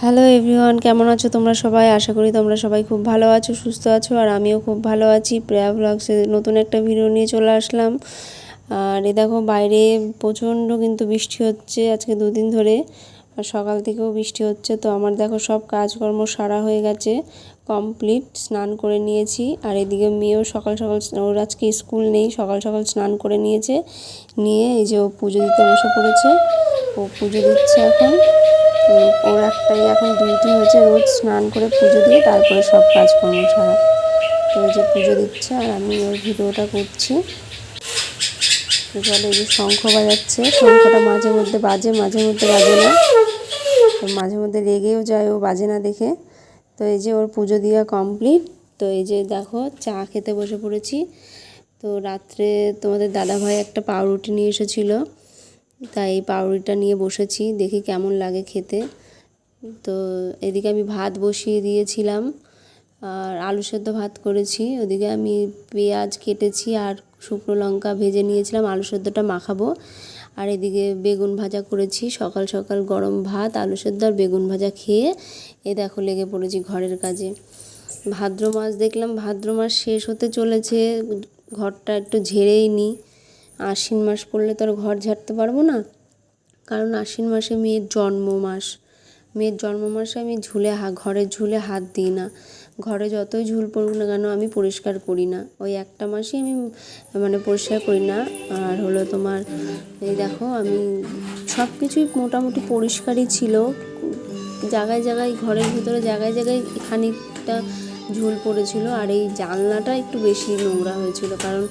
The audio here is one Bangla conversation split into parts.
হ্যালো এভরিওয়ান, কেমন আছো তোমরা সবাই? আশা করি তোমরা সবাই খুব ভালো আছো, সুস্থ আছো, আর আমিও খুব ভালো আছি। প্রিয়া ব্লগসে নতুন একটা ভিডিও নিয়ে চলে আসলাম। আর এই দেখো বাইরে প্রচণ্ড কিন্তু বৃষ্টি হচ্ছে আজকে 2 দিন ধরে, আর সকাল থেকেও বৃষ্টি হচ্ছে। তো আমার দেখো সব কাজকর্ম সারা হয়ে গেছে, কমপ্লিট, স্নান করে নিয়েছি। আর এদিকে মেয়েও সকাল সকাল, ওর আজকে স্কুল নেই, সকাল সকাল স্নান করে নিয়েছে, নিয়ে এই যে ও পুজো দিতে বসে পড়েছে। ও পুজো দিচ্ছে এখন। ওর একটাই এখন ডিউটি হয়েছে, রোজ স্নান করে পুজো দিয়ে তারপরে সব কাজকর্ম সারা। তো এই যে পুজো দিচ্ছে আর আমি ওর ভিডিওটা করছি। তো চলো, এই যে শঙ্খ বাজাচ্ছে, শঙ্খটা মাঝে মধ্যে বাজে, মাঝে মধ্যে বাজে না, তো মাঝে মধ্যে রেগেও যায় ও বাজে না দেখে। তো এই যে ওর পুজো দেওয়া কমপ্লিট। তো এই যে দেখো চা খেতে বসে পড়েছি। তো রাত্রে তোমাদের দাদাভাই একটা পাউরুটি নিয়ে এসেছিলো, তাই এই পাউরুটিটা নিয়ে বসেছি, দেখি কেমন লাগে খেতে। তো এদিকে আমি ভাত বসিয়ে দিয়েছিলাম, আর আলু সেদ্ধ ভাত করেছি। ওদিকে আমি পেঁয়াজ কেটেছি আর শুকনো লঙ্কা ভেজে নিয়েছিলাম, আলু সেদ্ধটা মাখাবো। আর এদিকে বেগুন ভাজা করেছি। সকাল সকাল গরম ভাত, আলু সেদ্ধ আর বেগুন ভাজা খেয়ে দেখো লেগে পড়েছি ঘরের কাজে। ভাদ্র মাস দেখলাম, ভাদ্র মাস শেষ হতে চলেছে, ঘরটা একটু ঝেড়েই নিই। আশ্বিন মাস পড়লে তো আর ঘর ঝাড়তে পারবো না, কারণ আশ্বিন মাসে মেয়ের জন্ম মাস। মেয়ের জন্ম মাসে আমি ঘরের ঝুলে হাত দিই না। ঘরে যতই ঝুল পড়ুক না কেন আমি পরিষ্কার করি না, ওই একটা মাসই আমি পরিষ্কার করি না। আর হলো তোমার, এই দেখো আমি সব কিছুই মোটামুটি পরিষ্কারই ছিল, জায়গায় জায়গায় ঘরের ভিতরে জায়গায় জায়গায় খানিকটা ঝুল পড়েছিল। আর এই জানলাটা একটু বেশি নোংরা হয়েছিল, কারণ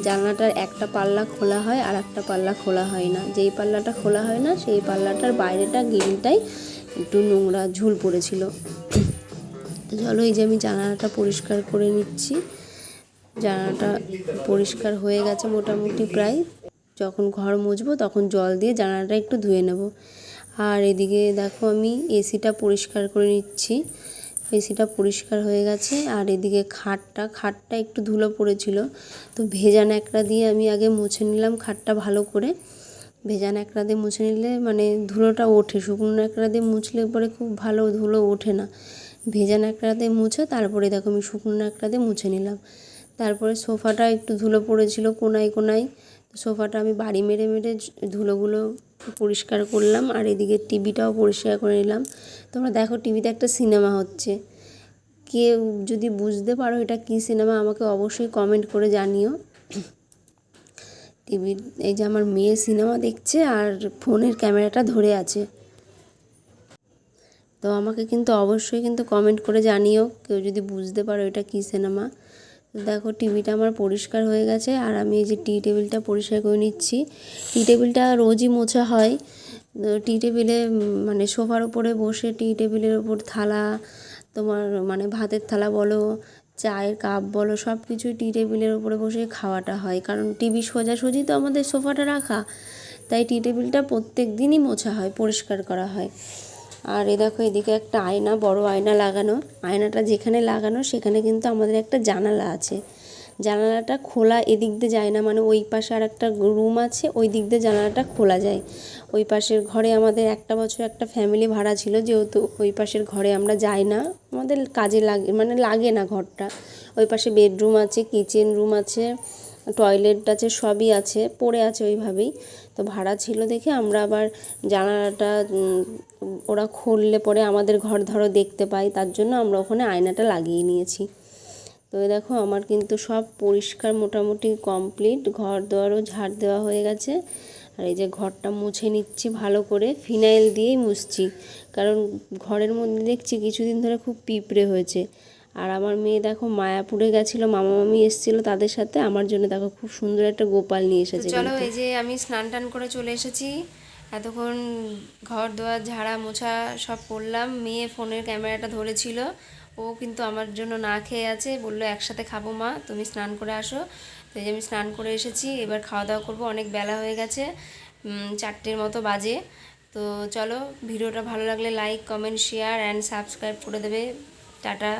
জানলাটার একটা পাল্লা খোলা হয় আর একটা পাল্লা খোলা হয় না। যেই পাল্লাটা খোলা হয় না সেই পাল্লাটার বাইরেটা গ্রিলটাই একটু নোংরা ঝুল পড়েছিল। চলো, এই যে আমি জানালাটা পরিষ্কার করে নিচ্ছি। জানালাটা পরিষ্কার হয়ে গেছে মোটামুটি প্রায়। যখন ঘর মুছবো তখন জল দিয়ে জানালাটা একটু ধুয়ে নেব। আর এদিকে দেখো আমি এসিটা পরিষ্কার করে নিচ্ছি। এসিটা পরিষ্কার হয়ে গেছে। আর এদিকে খাটটা একটু ধুলো পড়েছিল, তো ভেজা ন্যাকড়া দিয়ে আমি আগে মুছে নিলাম খাটটা ভালো করে। ভেজা ন্যাকড়া দিয়ে মুছে নিলে ধুলোটা ওঠে, শুকনো ন্যাকড়া দিয়ে মুছলে পরে খুব ভালো ধুলো ওঠে না। ভেজা ন্যাকড়া দিয়ে মুছে তারপরে দেখো আমি শুকনো ন্যাকড়া দিয়ে মুছে নিলাম। তারপরে সোফাটা একটু ধুলো পড়েছিল কোনায় কোনায়, সোফাটা আমি বাড়ি মেরে মেরে ধুলোগুলো পরিষ্কার করলাম। আর এদিকে টিভিটাও পরিষ্কার করে নিলাম। তোমরা দেখো টিভিতে একটা সিনেমা হচ্ছে, কেউ যদি বুঝতে পারো এটা কী সিনেমা আমাকে অবশ্যই কমেন্ট করে জানিও। টিভির এই যে আমার মেয়ে সিনেমা দেখছে আর ফোনের ক্যামেরাটা ধরে আছে, তো আমাকে কিন্তু অবশ্যই কিন্তু কমেন্ট করে জানিও কেউ যদি বুঝতে পারো এটা কী সিনেমা। দেখো টিভিটা আমার পরিষ্কার হয়ে গেছে। আর আমি এই যে টি টেবিলটা পরিষ্কার করে নিচ্ছি। টি টেবিলটা রোজই মোছা হয়। টি টেবিলে সোফার ওপরে বসে টি টেবিলের ওপর থালা, তোমার ভাতের থালা বলো, চায়ের কাপ বলো, সব কিছুই টি টেবিলের ওপরে বসে খাওয়াটা হয়, কারণ টিভি সোজাসুজি তো আমাদের সোফাটা রাখা, তাই টি টেবিলটা প্রত্যেক দিনই মোছা হয়, পরিষ্কার করা হয়। আর দেখো এদিকে একটা আয়না, বড় আয়না লাগানো। আয়নাটা যেখানে লাগানো সেখানে কিন্তু আমাদের একটা জানালা আছে। জানালাটা খোলা এদিক দিয়ে যায় না, ওই পাশে আর একটা রুম আছে, ওই দিক দিয়ে জানালাটা খোলা যায়। ওই পাশের ঘরে আমাদের একটা বছর একটা ফ্যামিলি ভাড়া ছিল, যেহেতু ওই পাশের ঘরে আমরা যাই না, আমাদের কাজে লাগে লাগে না ঘরটা। ওই পাশে বেডরুম আছে, কিচেন রুম আছে, টয়লেট আছে, সবই আছে, পড়ে আছে ওইভাবেই। তো ভাড়া ছিল দেখে আমরা আবার জানালাটা ওরা খুললে পরে আমাদের ঘর ধরো দেখতে পাই, তার জন্য আমরা ওখানে আয়নাটা লাগিয়ে নিয়েছি। তো দেখো আমার কিন্তু সব পরিষ্কার মোটামুটি কমপ্লিট, ঘর দুয়ারও ঝাড় দেওয়া হয়ে গেছে। আর এই যে ঘরটা মুছে নিচ্ছি ভালো করে, ফিনাইল দিয়েই মুছছি, কারণ ঘরের মধ্যে দেখছি কিছুদিন ধরে খুব পিঁপড়ে হয়েছে। আর আমার মেয়ে দেখো মায়াপুরে গেছিলো, মামা মামি এসেছিলো, তাদের সাথে আমার জন্য দেখো খুব সুন্দর একটা গোপাল নিয়ে এসেছে। চলো, এই যে আমি স্নান টান করে চলে এসেছি। এতক্ষণ ঘর দুয়ার ঝাড়া মোছা সব করলাম। মেয়ে ফোনের ক্যামেরাটা ধরেছিল, ও কিন্তু আমার জন্য না খেয়ে আছে, বললো একসাথে খাবো মা, তুমি স্নান করে আসো। তো এই যে আমি স্নান করে এসেছি, এবার খাওয়া দাওয়া করবো, অনেক বেলা হয়ে গেছে, 4টের মতো বাজে। তো চলো, ভিডিওটা ভালো লাগলে like, comment, share and subscribe করে দেবে। টাটা।